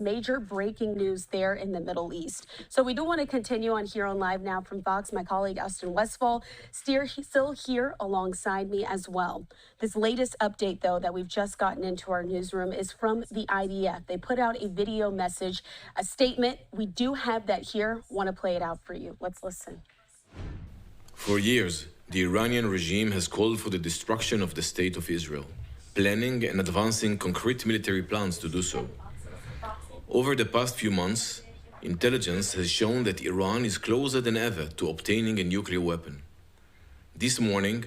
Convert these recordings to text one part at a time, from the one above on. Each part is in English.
Major breaking news there in the Middle East. So we do want to continue on here on Live Now from Fox. My colleague Austin Westfall still here alongside me as well. This latest update, though, that we've just gotten into our newsroom is from the IDF. They put out a video message, a statement. We do have that here. Want to play it out for you. Let's listen. For years, the Iranian regime has called for the destruction of the State of Israel, planning and advancing concrete military plans to do so. Over the past few months, intelligence has shown that Iran is closer than ever to obtaining a nuclear weapon. This morning,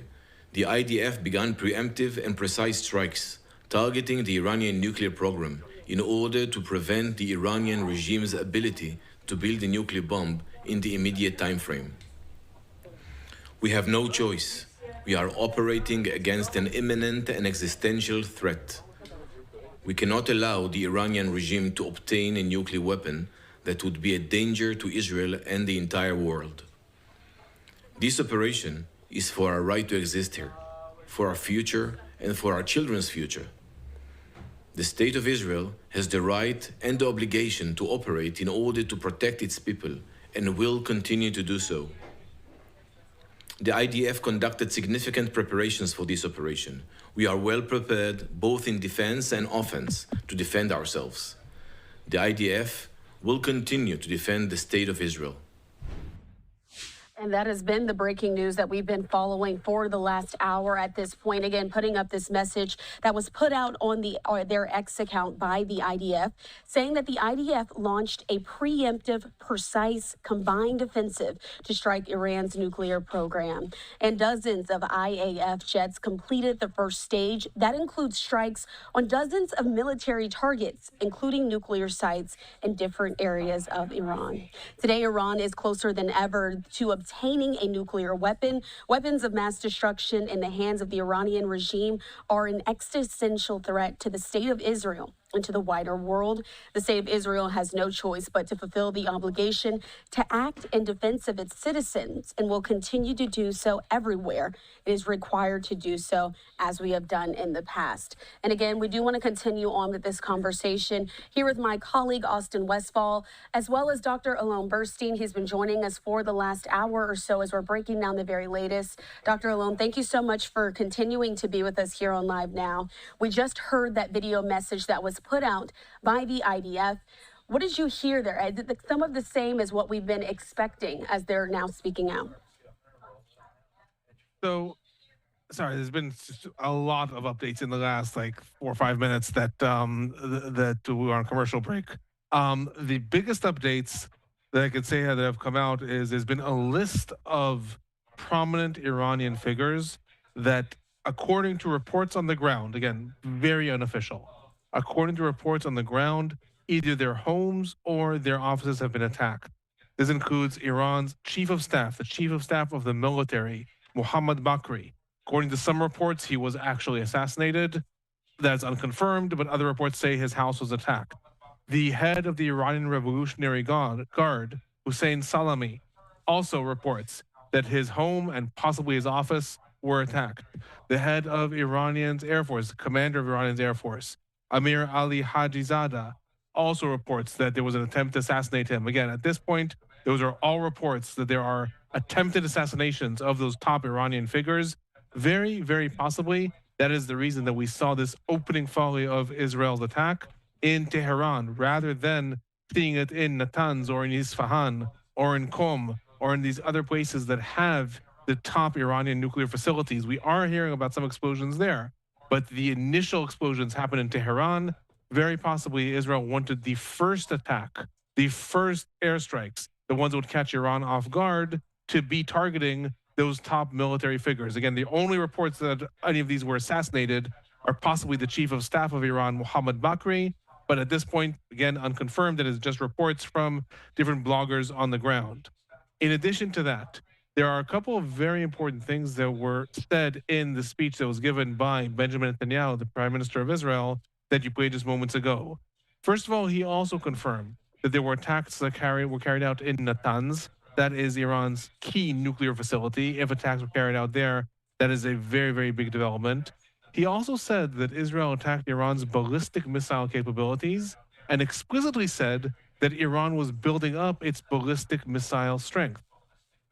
the IDF began preemptive and precise strikes targeting the Iranian nuclear program in order to prevent the Iranian regime's ability to build a nuclear bomb in the immediate time frame. We have no choice. We are operating against an imminent and existential threat. We cannot allow the Iranian regime to obtain a nuclear weapon that would be a danger to Israel and the entire world. This operation is for our right to exist here, for our future and for our children's future. The State of Israel has the right and the obligation to operate in order to protect its people and will continue to do so. The IDF conducted significant preparations for this operation. We are well prepared, both in defense and offense, to defend ourselves. The IDF will continue to defend the State of Israel. And that has been the breaking news that we've been following for the last hour at this point. Again, putting up this message that was put out on their X account by the IDF, saying that the IDF launched a preemptive, precise, combined offensive to strike Iran's nuclear program. And dozens of IAF jets completed the first stage. That includes strikes on dozens of military targets, including nuclear sites in different areas of Iran. Today, Iran is closer than ever to obtaining a nuclear weapon. Weapons of mass destruction in the hands of the Iranian regime are an existential threat to the state of Israel and to the wider world. The state of Israel has no choice but to fulfill the obligation to act in defense of its citizens and will continue to do so everywhere it is required to do so, as we have done in the past. And again, we do want to continue on with this conversation here with my colleague, Austin Westfall, as well as Dr. Alon Burstein. He's been joining us for the last hour or so as we're breaking down the very latest. Dr. Alon, thank you so much for continuing to be with us here on Live Now. We just heard that video message that was put out by the IDF. What did you hear there? Is it some of the same as what we've been expecting as they're now speaking out? So, sorry, there's been a lot of updates in the last 4 or 5 minutes that that we were on commercial break. The biggest updates that I could say that have come out is there's been a list of prominent Iranian figures that, according to reports on the ground, again, very unofficial, according to reports on the ground, either their homes or their offices have been attacked. This includes Iran's chief of staff, the chief of staff of the military, Mohammad Bakri. According to some reports, he was actually assassinated. That's unconfirmed, but other reports say his house was attacked. The head of the Iranian Revolutionary Guard, Hussein Salami, also reports that his home and possibly his office were attacked. The head of Iranian's Air Force, commander of Iranian's Air Force, Amir Ali Hajizada, also reports that there was an attempt to assassinate him. Again, at this point, those are all reports that there are attempted assassinations of those top Iranian figures. Very, very possibly, that is the reason that we saw this opening volley of Israel's attack in Tehran, rather than seeing it in Natanz or in Isfahan or in Qom or in these other places that have the top Iranian nuclear facilities. We are hearing about some explosions there, but the initial explosions happened in Tehran. Very possibly Israel wanted the first attack, the first airstrikes, the ones that would catch Iran off guard, to be targeting those top military figures. Again, the only reports that any of these were assassinated are possibly the chief of staff of Iran, Mohammad Bakri, but at this point, again, unconfirmed. That is just reports from different bloggers on the ground. In addition to that, there are a couple of very important things that were said in the speech that was given by Benjamin Netanyahu, the Prime Minister of Israel, that you played just moments ago. First of all, he also confirmed that there were attacks that were carried out in Natanz. That is Iran's key nuclear facility. If attacks were carried out there, that is a very, very big development. He also said that Israel attacked Iran's ballistic missile capabilities and explicitly said that Iran was building up its ballistic missile strength.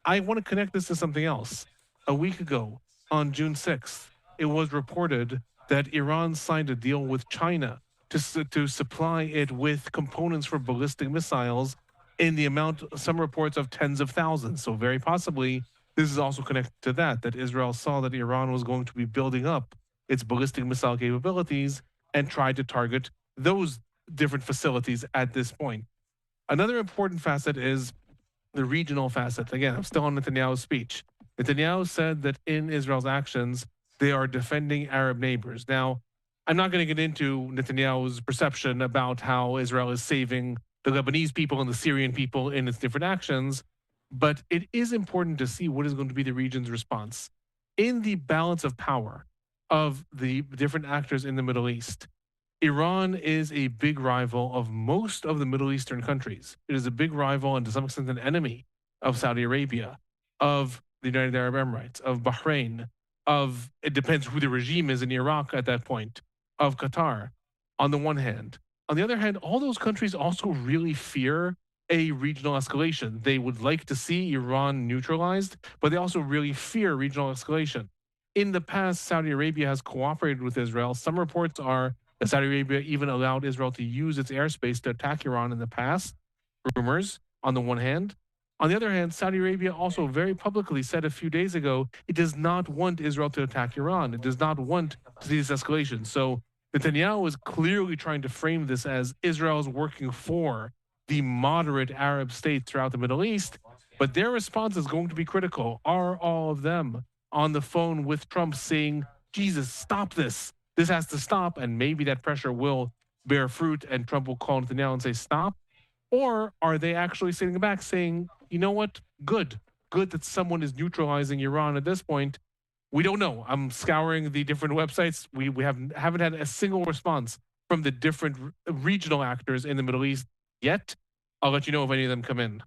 I want to connect this to something else. A week ago, on June 6th, it was reported that Iran signed a deal with China to supply it with components for ballistic missiles in the amount, some reports of tens of thousands. So very possibly, this is also connected to that Israel saw that Iran was going to be building up its ballistic missile capabilities and tried to target those different facilities at this point. Another important facet is the regional facet. Again, I'm still on Netanyahu's speech. Netanyahu said that in Israel's actions, they are defending Arab neighbors. Now, I'm not going to get into Netanyahu's perception about how Israel is saving the Lebanese people and the Syrian people in its different actions, but it is important to see what is going to be the region's response. In the balance of power of the different actors in the Middle East, Iran is a big rival of most of the Middle Eastern countries. It is a big rival and to some extent an enemy of Saudi Arabia, of the United Arab Emirates, of Bahrain, of, it depends who the regime is in Iraq at that point, of Qatar, on the one hand. On the other hand, all those countries also really fear a regional escalation. They would like to see Iran neutralized, but they also really fear regional escalation. In the past, Saudi Arabia has cooperated with Israel. Some reports are that Saudi Arabia even allowed Israel to use its airspace to attack Iran in the past. Rumors, on the one hand. On the other hand, Saudi Arabia also very publicly said a few days ago it does not want Israel to attack Iran. It does not want to see this escalation. So Netanyahu is clearly trying to frame this as Israel is working for the moderate Arab states throughout the Middle East, but their response is going to be critical. Are all of them on the phone with Trump saying, Jesus, stop this? This has to stop, and maybe that pressure will bear fruit and Trump will call Netanyahu and say, stop? Or are they actually sitting back saying, you know what, good that someone is neutralizing Iran at this point? We don't know. I'm scouring the different websites. We haven't had a single response from the different regional actors in the Middle East yet. I'll let you know if any of them come in.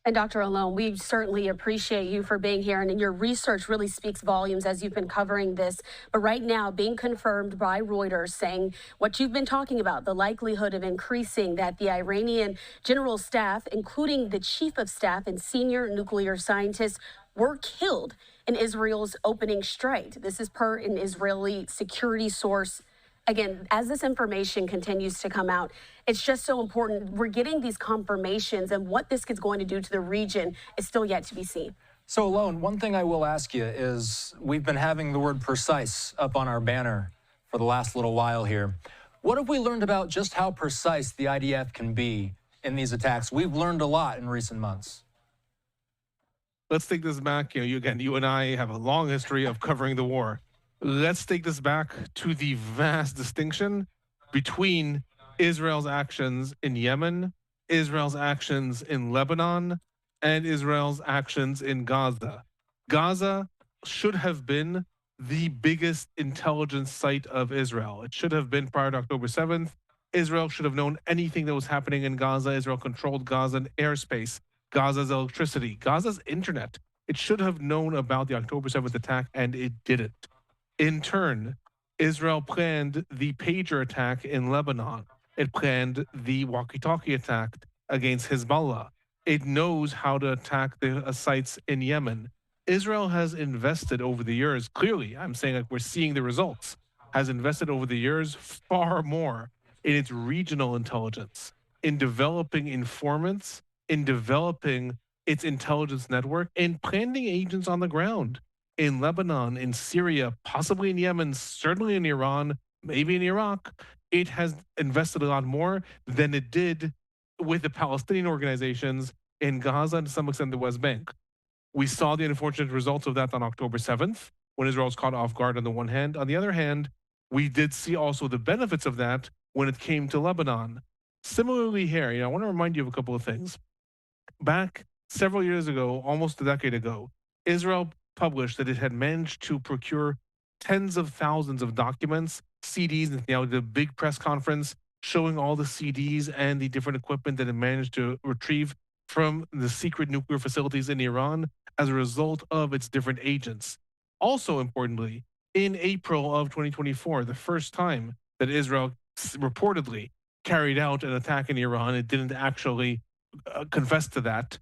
And Dr. Alon, we certainly appreciate you for being here, and your research really speaks volumes as you've been covering this. But right now, being confirmed by Reuters saying what you've been talking about, the likelihood of increasing that the Iranian general staff, including the chief of staff and senior nuclear scientists, were killed in Israel's opening strike. This is per an Israeli security source. Again, as this information continues to come out, it's just so important. We're getting these confirmations, and what this is going to do to the region is still yet to be seen. So, Alon, one thing I will ask you is we've been having the word precise up on our banner for the last little while here. What have we learned about just how precise the IDF can be in these attacks? We've learned a lot in recent months. Let's take this back. You and I have a long history of covering the war. Let's take this back to the vast distinction between Israel's actions in Yemen, Israel's actions in Lebanon, and Israel's actions in Gaza. Gaza should have been the biggest intelligence site of Israel. It should have been prior to October 7th. Israel should have known anything that was happening in Gaza. Israel controlled Gazan airspace, Gaza's electricity, Gaza's internet. It should have known about the October 7th attack, and it didn't. In turn, Israel planned the pager attack in Lebanon. It planned the walkie-talkie attack against Hezbollah. It knows how to attack the sites in Yemen. Israel has invested over the years, clearly, I'm saying like we're seeing the results, has invested over the years far more in its regional intelligence, in developing informants, in developing its intelligence network, in planting agents on the ground. In Lebanon, in Syria, possibly in Yemen, certainly in Iran, maybe in Iraq, it has invested a lot more than it did with the Palestinian organizations in Gaza and to some extent the West Bank. We saw the unfortunate results of that on October 7th, when Israel was caught off guard on the one hand. On the other hand, we did see also the benefits of that when it came to Lebanon. Similarly here, I want to remind you of a couple of things. Back several years ago, almost a decade ago, Israel published that it had managed to procure tens of thousands of documents, CDs, and the big press conference showing all the CDs and the different equipment that it managed to retrieve from the secret nuclear facilities in Iran as a result of its different agents. Also importantly, in April of 2024, the first time that Israel reportedly carried out an attack in Iran. It didn't actually confess to that.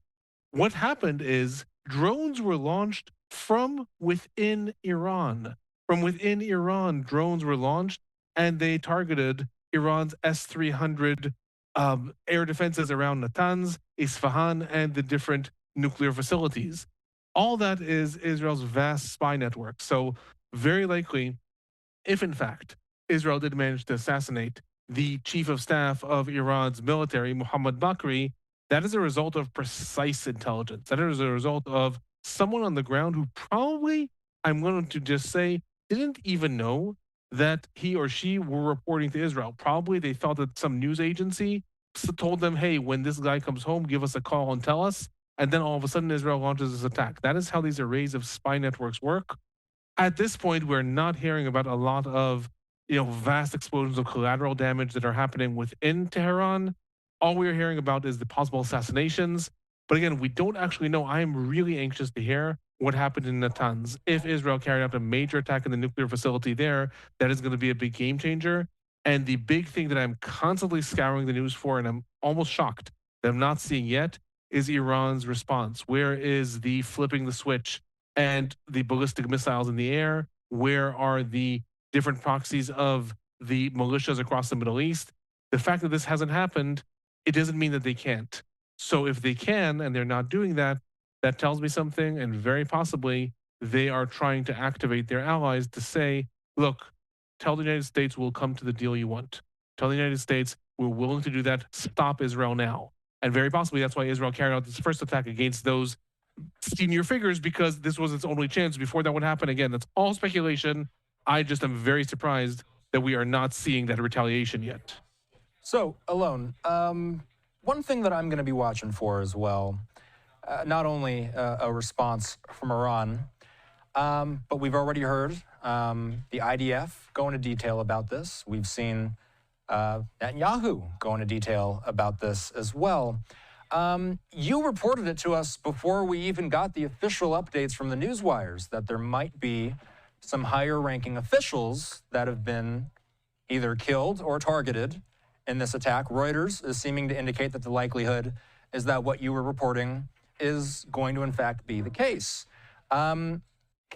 What happened is drones were launched from within Iran. From within Iran, drones were launched and they targeted Iran's S-300 air defenses around Natanz, Isfahan, and the different nuclear facilities. All that is Israel's vast spy network. So very likely, if in fact Israel did manage to assassinate the chief of staff of Iran's military, Mohammad Bakri, that is a result of precise intelligence. That is a result of someone on the ground who probably, I'm going to just say, didn't even know that he or she were reporting to Israel. Probably they thought that some news agency told them, hey, when this guy comes home, give us a call and tell us. And then all of a sudden, Israel launches this attack. That is how these arrays of spy networks work. At this point, we're not hearing about a lot of vast explosions of collateral damage that are happening within Tehran. All we're hearing about is the possible assassinations. But again, we don't actually know. I'm really anxious to hear what happened in Natanz. If Israel carried out a major attack in the nuclear facility there, that is going to be a big game changer. And the big thing that I'm constantly scouring the news for, and I'm almost shocked that I'm not seeing yet, is Iran's response. Where is the flipping the switch and the ballistic missiles in the air? Where are the different proxies of the militias across the Middle East? The fact that this hasn't happened, it doesn't mean that they can't. So if they can and they're not doing that, that tells me something, and very possibly they are trying to activate their allies to say, look, tell the United States we'll come to the deal you want. Tell the United States we're willing to do that. Stop Israel now. And very possibly that's why Israel carried out this first attack against those senior figures, because this was its only chance before that would happen. Again, that's all speculation. I just am very surprised that we are not seeing that retaliation yet. So, Alon, one thing that I'm going to be watching for as well, not only a response from Iran, but we've already heard the IDF go into detail about this. We've seen Netanyahu go into detail about this as well. You reported it to us before we even got the official updates from the news wires that there might be some higher-ranking officials that have been either killed or targeted in this attack. Reuters is seeming to indicate that the likelihood is that what you were reporting is going to, in fact, be the case. Can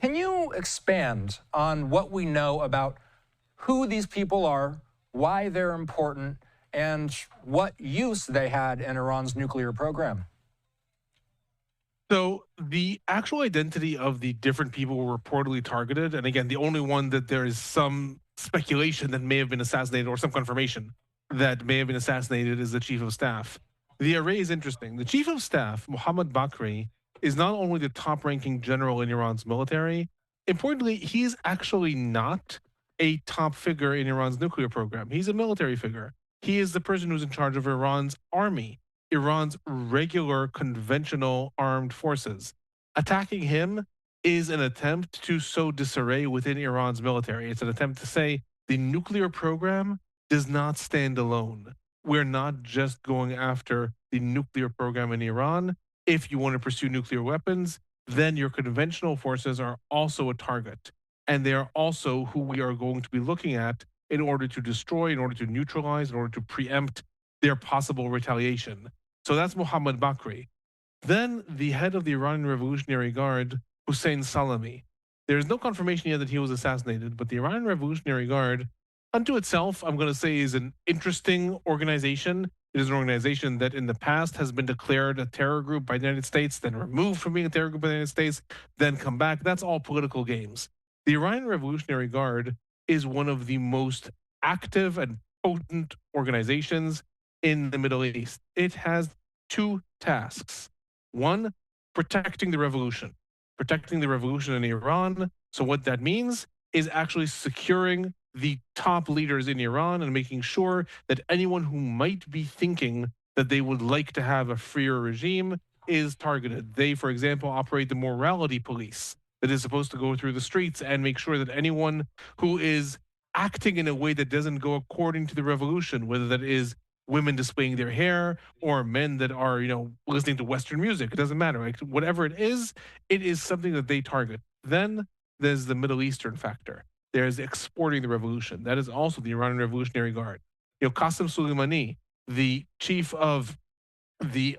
you expand on what we know about who these people are, why they're important, and what use they had in Iran's nuclear program? So the actual identity of the different people were reportedly targeted, and again, the only one that there is some speculation that may have been assassinated, or some confirmation that may have been assassinated, is the chief of staff. The array is interesting. The chief of staff, Mohammad Bakri, is not only the top-ranking general in Iran's military. Importantly, he is actually not a top figure in Iran's nuclear program. He's a military figure. He is the person who's in charge of Iran's army, Iran's regular conventional armed forces. Attacking him is an attempt to sow disarray within Iran's military. It's an attempt to say the nuclear program does not stand alone. We're not just going after the nuclear program in Iran. If you want to pursue nuclear weapons, then your conventional forces are also a target. And they are also who we are going to be looking at in order to destroy, in order to neutralize, in order to preempt their possible retaliation. So that's Mohammad Bakri. Then the head of the Iranian Revolutionary Guard, Hussein Salami. There's no confirmation yet that he was assassinated, but the Iranian Revolutionary Guard, unto itself, I'm going to say, is an interesting organization. It is an organization that in the past has been declared a terror group by the United States, then removed from being a terror group by the United States, then come back. That's all political games. The Iranian Revolutionary Guard is one of the most active and potent organizations in the Middle East. It has two tasks. One, protecting the revolution in Iran. So what that means is actually securing the top leaders in Iran and making sure that anyone who might be thinking that they would like to have a freer regime is targeted. They, for example, operate the morality police that is supposed to go through the streets and make sure that anyone who is acting in a way that doesn't go according to the revolution, whether that is women displaying their hair or men that are, listening to Western music, it doesn't matter. Like, whatever it is something that they target. Then there's the Middle Eastern factor. There's exporting the revolution. That is also the Iranian Revolutionary Guard. Qasem Soleimani, the chief of the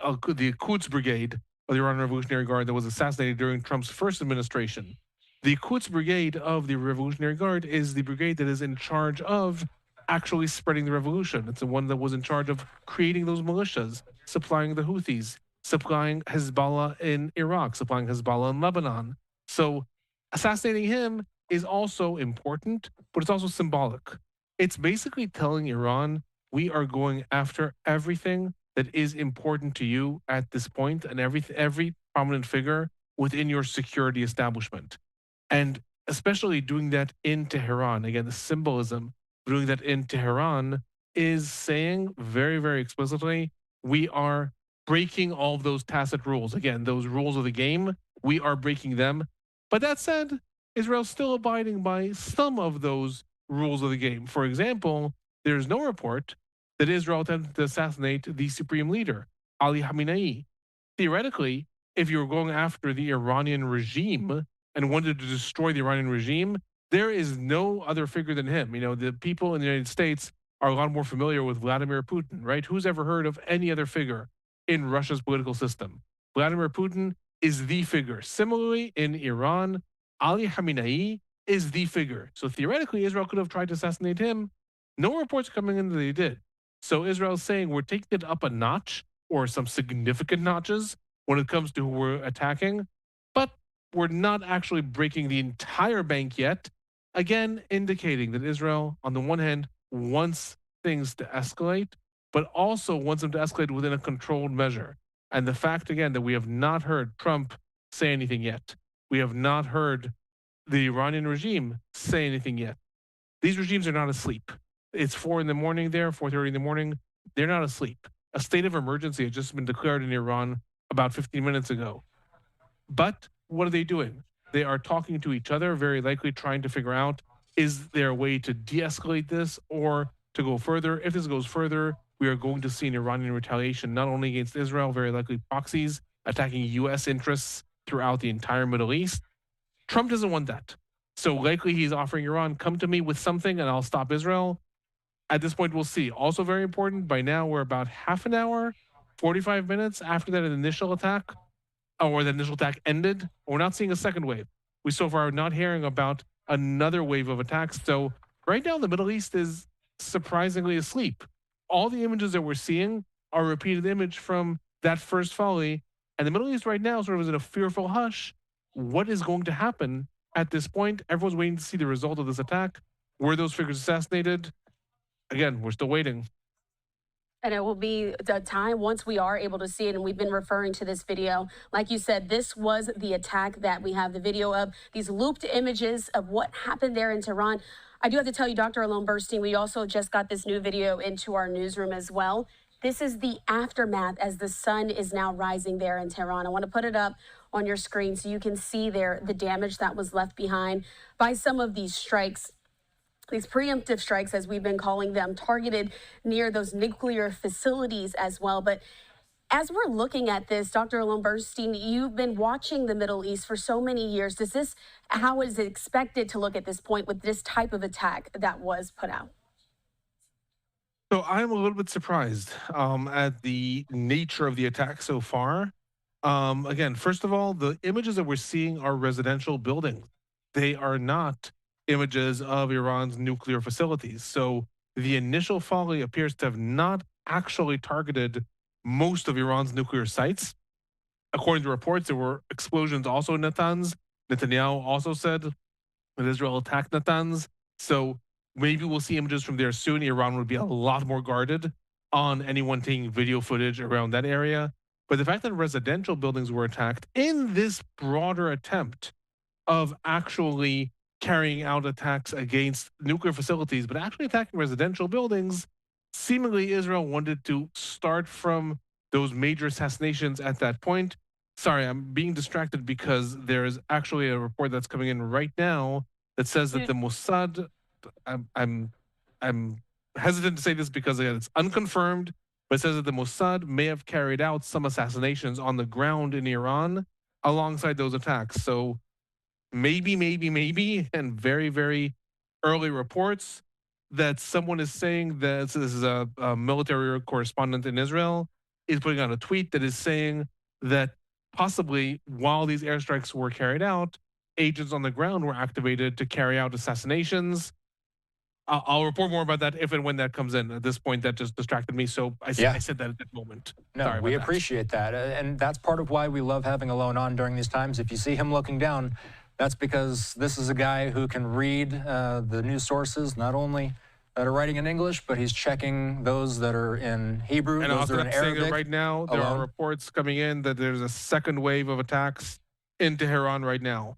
Quds Brigade of the Iranian Revolutionary Guard that was assassinated during Trump's first administration. The Quds Brigade of the Revolutionary Guard is the brigade that is in charge of actually spreading the revolution. It's the one that was in charge of creating those militias, supplying the Houthis, supplying Hezbollah in Iraq, supplying Hezbollah in Lebanon. So assassinating him is also important, but it's also symbolic. It's basically telling Iran, we are going after everything that is important to you at this point, and every prominent figure within your security establishment. And especially doing that in Tehran. Again, the symbolism of doing that in Tehran is saying very, very explicitly, we are breaking all of those tacit rules. Again, those rules of the game, we are breaking them. But that said, Israel's still abiding by some of those rules of the game. For example, there's no report that Israel attempted to assassinate the supreme leader, Ali Khamenei. Theoretically, if you were going after the Iranian regime and wanted to destroy the Iranian regime, there is no other figure than him. The people in the United States are a lot more familiar with Vladimir Putin, right? Who's ever heard of any other figure in Russia's political system? Vladimir Putin is the figure. Similarly, in Iran, Ali Khamenei is the figure. So theoretically, Israel could have tried to assassinate him. No reports coming in that they did. So Israel's saying we're taking it up a notch or some significant notches when it comes to who we're attacking, but we're not actually breaking the entire bank yet. Again, indicating that Israel, on the one hand, wants things to escalate, but also wants them to escalate within a controlled measure. And the fact, again, that we have not heard Trump say anything yet. We have not heard the Iranian regime say anything yet. These regimes are not asleep. It's 4 in the morning there, 4:30 in the morning. They're not asleep. A state of emergency has just been declared in Iran about 15 minutes ago. But what are they doing? They are talking to each other, very likely trying to figure out, is there a way to de-escalate this or to go further? If this goes further, we are going to see an Iranian retaliation, not only against Israel, very likely proxies attacking U.S. interests throughout the entire Middle East. Trump doesn't want that. So likely he's offering Iran, come to me with something and I'll stop Israel. At this point, we'll see. Also very important, by now we're about half an hour, 45 minutes after that initial attack, or the initial attack ended. We're not seeing a second wave. We so far are not hearing about another wave of attacks. So right now the Middle East is surprisingly asleep. All the images that we're seeing are repeated image from that first volley. And the Middle East right now sort of is in a fearful hush. What is going to happen at this point? Everyone's waiting to see the result of this attack. Were those figures assassinated? Again, we're still waiting. And it will be the time once we are able to see it. And we've been referring to this video. Like you said, this was the attack that we have the video of, these looped images of what happened there in Tehran. I do have to tell you, Dr. Alon Burstein, we also just got this new video into our newsroom as well. This is the aftermath as the sun is now rising there in Tehran. I want to put it up on your screen so you can see there the damage that was left behind by some of these strikes. These preemptive strikes, as we've been calling them, targeted near those nuclear facilities as well. But as we're looking at this, Dr. Alon Burstein, you've been watching the Middle East for so many years. How is it expected to look at this point with this type of attack that was put out? So I'm a little bit surprised at the nature of the attack so far. Again, first of all, the images that we're seeing are residential buildings. They are not images of Iran's nuclear facilities. So the initial volley appears to have not actually targeted most of Iran's nuclear sites. According to reports, there were explosions also in Natanz. Netanyahu also said that Israel attacked Natanz. So maybe we'll see images from there soon. Iran would be a lot more guarded on anyone taking video footage around that area. But the fact that residential buildings were attacked in this broader attempt of actually carrying out attacks against nuclear facilities, but actually attacking residential buildings, seemingly Israel wanted to start from those major assassinations at that point. Sorry, I'm being distracted because there's actually a report that's coming in right now that says that the Mossad, I'm hesitant to say this because again, it's unconfirmed, but it says that the Mossad may have carried out some assassinations on the ground in Iran alongside those attacks. So maybe, and very, very early reports, that someone is saying that this is a military correspondent in Israel is putting out a tweet that is saying that possibly while these airstrikes were carried out, agents on the ground were activated to carry out assassinations. I'll report more about that if and when that comes in. At this point, that just distracted me, so I said that at that moment. No, Sorry we about that. appreciate that. And that's part of why we love having Alon on during these times. If you see him looking down, that's because this is a guy who can read the news sources, not only that are writing in English, but he's checking those that are in Hebrew, And those that are in Arabic. that right now, there are reports coming in that there's a second wave of attacks in Tehran right now.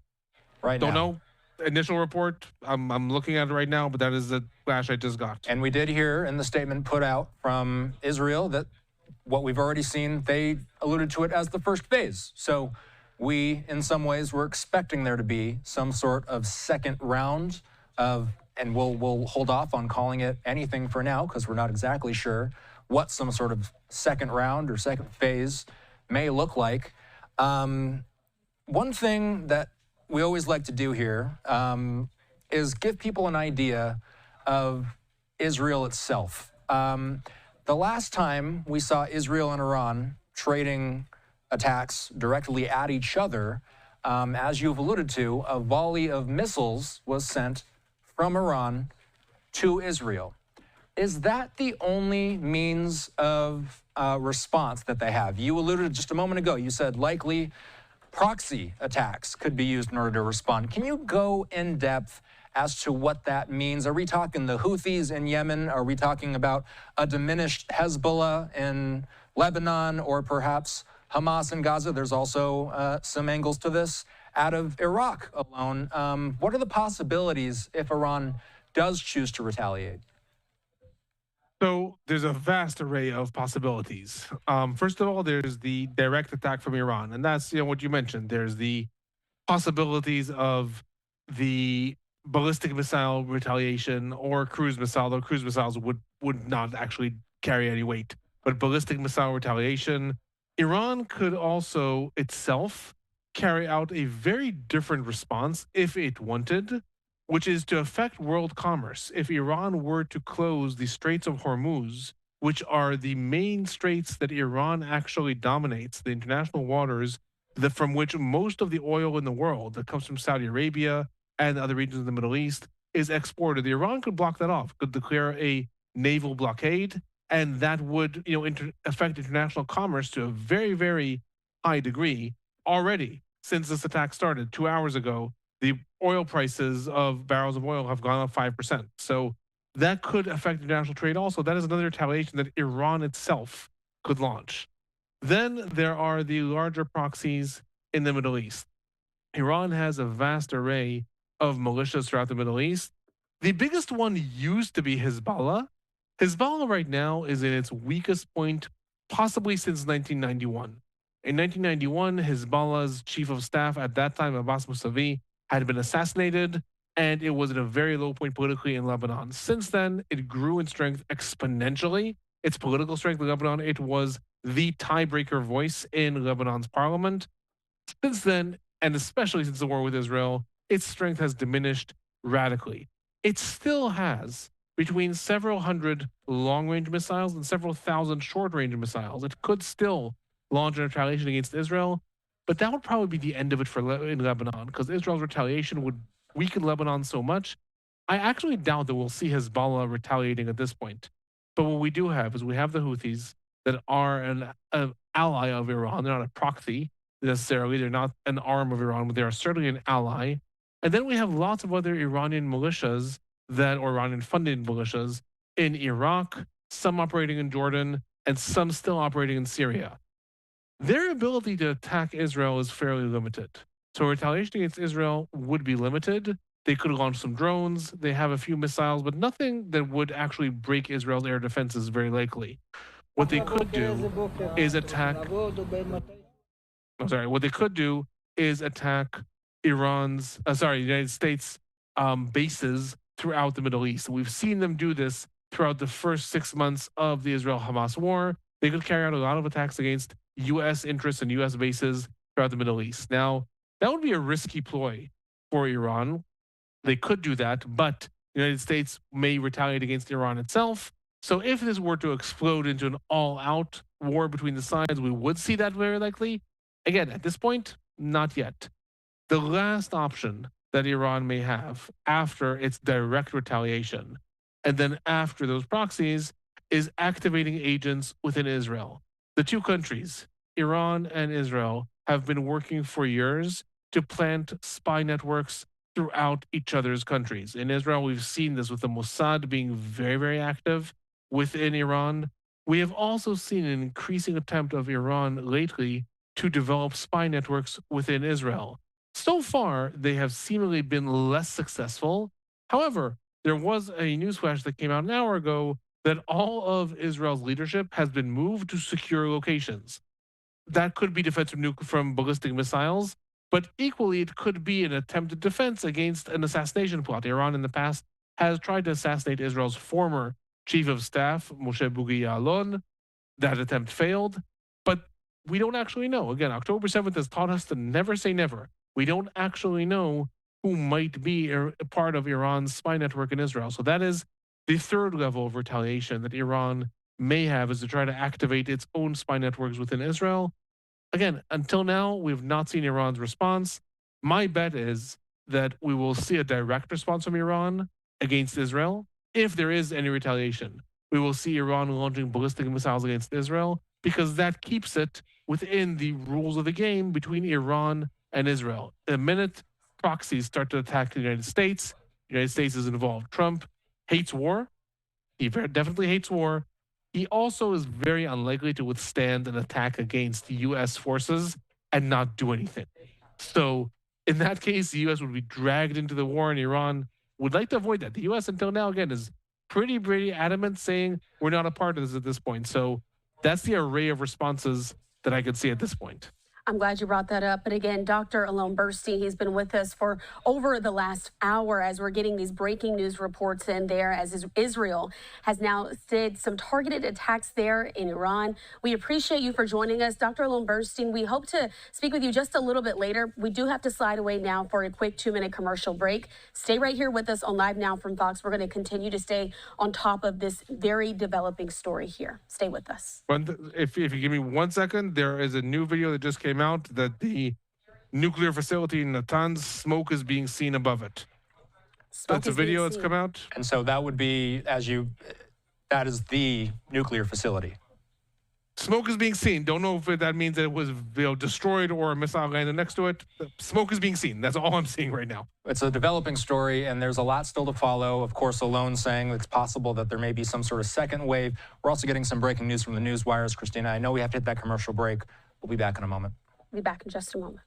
Don't know. Initial report, I'm looking at it right now, but that is the flash I just got. And we did hear in the statement put out from Israel that what we've already seen, they alluded to it as the first phase. So we, in some ways, were expecting there to be some sort of second round of, and we'll hold off on calling it anything for now because we're not exactly sure what some sort of second round or second phase may look like. One thing that we always like to do here is give people an idea of Israel itself. The last time we saw Israel and Iran trading attacks directly at each other, as you've alluded to, a volley of missiles was sent from Iran to Israel. Is that the only means of response that they have? You alluded just a moment ago, you said likely proxy attacks could be used in order to respond. Can you go in depth as to what that means? Are we talking the Houthis in Yemen? Are we talking about a diminished Hezbollah in Lebanon, or perhaps Hamas in Gaza? There's also some angles to this out of Iraq alone. What are the possibilities if Iran does choose to retaliate? So there's a vast array of possibilities. First of all, there's the direct attack from Iran, and that's what you mentioned. There's the possibilities of the ballistic missile retaliation or cruise missile, though cruise missiles would not actually carry any weight. But ballistic missile retaliation, Iran could also itself carry out a very different response if it wanted, which is to affect world commerce. If Iran were to close the Straits of Hormuz, which are the main straits that Iran actually dominates, the international waters from which most of the oil in the world that comes from Saudi Arabia and other regions of the Middle East is exported, Iran could block that off, could declare a naval blockade, and that would affect international commerce to a very, very high degree. Already, since this attack started 2 hours ago, the oil prices of barrels of oil have gone up 5%. So that could affect international trade also. That is another retaliation that Iran itself could launch. Then there are the larger proxies in the Middle East. Iran has a vast array of militias throughout the Middle East. The biggest one used to be Hezbollah. Hezbollah right now is in its weakest point possibly since 1991. In 1991, Hezbollah's chief of staff at that time, Abbas Mousavi, had been assassinated, and it was at a very low point politically in Lebanon. Since then, it grew in strength exponentially. Its political strength in Lebanon, it was the tiebreaker voice in Lebanon's parliament. Since then, and especially since the war with Israel, its strength has diminished radically. It still has between several hundred long-range missiles and several thousand short-range missiles. It could still launch an retaliation against Israel, but that would probably be the end of it in Lebanon, because Israel's retaliation would weaken Lebanon so much. I actually doubt that we'll see Hezbollah retaliating at this point. But what we do have is we have the Houthis that are an ally of Iran. They're not a proxy necessarily. They're not an arm of Iran, but they are certainly an ally. And then we have lots of other Iranian militias or Iranian-funded militias in Iraq, some operating in Jordan, and some still operating in Syria. Their ability to attack Israel is fairly limited. So retaliation against Israel would be limited. They could launch some drones. They have a few missiles, but nothing that would actually break Israel's air defenses very likely. What they could do is attack. What they could do is attack the United States bases throughout the Middle East. We've seen them do this throughout the first 6 months of the Israel-Hamas war. They could carry out a lot of attacks against U.S. interests and U.S. bases throughout the Middle East. Now, that would be a risky ploy for Iran. They could do that, but the United States may retaliate against Iran itself. So if this were to explode into an all-out war between the sides, we would see that very likely. Again, at this point, not yet. The last option that Iran may have after its direct retaliation, and then after those proxies, is activating agents within Israel. The two countries, Iran and Israel, have been working for years to plant spy networks throughout each other's countries. In Israel, we've seen this with the Mossad being very, very active within Iran. We have also seen an increasing attempt of Iran lately to develop spy networks within Israel. So far, they have seemingly been less successful. However, there was a newsflash that came out an hour ago that all of Israel's leadership has been moved to secure locations. That could be defense from ballistic missiles, but equally it could be an attempted defense against an assassination plot. Iran in the past has tried to assassinate Israel's former chief of staff, Moshe Boughi Ya'alon. That attempt failed, but we don't actually know. Again, October 7th has taught us to never say never. We don't actually know who might be a part of Iran's spy network in Israel. So that is the third level of retaliation that Iran may have, is to try to activate its own spy networks within Israel. Again, until now, we've not seen Iran's response. My bet is that we will see a direct response from Iran against Israel. If there is any retaliation, we will see Iran launching ballistic missiles against Israel, because that keeps it within the rules of the game between Iran and Israel. The minute proxies start to attack the United States is involved. Trump hates war. He definitely hates war. He also is very unlikely to withstand an attack against U.S. forces and not do anything. So in that case, the U.S. would be dragged into the war, and Iran would like to avoid that. The U.S. until now, again, is pretty adamant, saying we're not a part of this at this point. So that's the array of responses that I could see at this point. I'm glad you brought that up. But again, Dr. Alon Burstein, he's been with us for over the last hour as we're getting these breaking news reports in there, as Israel has now said some targeted attacks there in Iran. We appreciate you for joining us. Dr. Alon Burstein, we hope to speak with you just a little bit later. We do have to slide away now for a quick 2-minute commercial break. Stay right here with us on Live Now from Fox. We're going to continue to stay on top of this very developing story here. Stay with us. If you give me 1 second, there is a new video that just came out that the nuclear facility in Natanz, smoke is being seen above it. That's a video that's come out. And so that would be, that is the nuclear facility. Smoke is being seen. Don't know if that means that it was destroyed or a missile landed next to it. Smoke is being seen. That's all I'm seeing right now. It's a developing story, and there's a lot still to follow. Of course, Alon saying it's possible that there may be some sort of second wave. We're also getting some breaking news from the news wires. Christina, I know we have to hit that commercial break. We'll be back in a moment. We'll be back in just a moment.